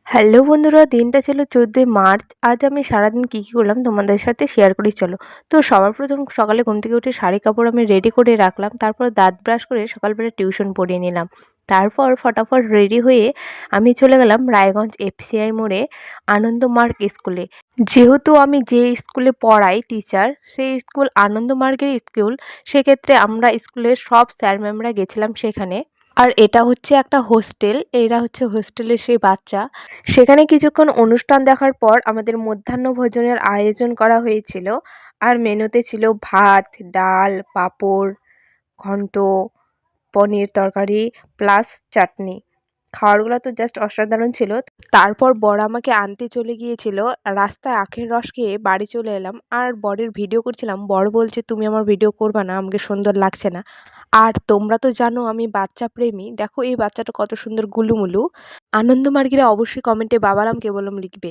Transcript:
Hello বন্ধুরা, দিনটা ছিল 14ই মার্চ। আজ আমি সারাদিন কী করলাম তোমাদের সাথে শেয়ার করি চলো। তো সবার প্রথম সকালে ঘুম থেকে উঠে শাড়ি কাপড় আমি রেডি করে রাখলাম। তারপর দাঁত ব্রাশ করে সকালবেলা টিউশন পড়িয়ে নিলাম। তারপর ফটাফট রেডি হয়ে আমি চলে গেলাম রায়গঞ্জ এফসিআই মোড়ে আনন্দমার্গ স্কুলে। যেহেতু আমি যে স্কুলে পড়াই টিচার, সেই স্কুল আনন্দমার্গের স্কুল, সেক্ষেত্রে আমরা স্কুলের সব স্যার ম্যামরা গেছিলাম সেখানে। আর এটা হচ্ছে একটা হোস্টেল, এরা হচ্ছে হোস্টেলের সেই বাচ্চা। সেখানে কিছুক্ষণ অনুষ্ঠান দেখার পর আমাদের মধ্যাহ্ন ভোজনের আয়োজন করা হয়েছিল। আর মেনুতে ছিল ভাত, ডাল, পাঁপড়, ঘন্ট, পনির তরকারি প্লাস চাটনি। খাবারগুলো তো জাস্ট অসাধারণ ছিল। তারপর বর আমাকে আনতে চলে গিয়েছিল। রাস্তায় আখের রস খেয়ে বাড়ি চলে এলাম আর বরের ভিডিও করছিলাম। বর বলছে, তুমি আমার ভিডিও করবা না, আমাকে সুন্দর লাগছে না। আর তোমরা তো জানো আমি বাচ্চা প্রেমী, দেখো এই বাচ্চাটা কত সুন্দর গুলুমুলু। আনন্দমার্গীরা অবশ্যই কমেন্টে বাবারাম কেবলম লিখবে।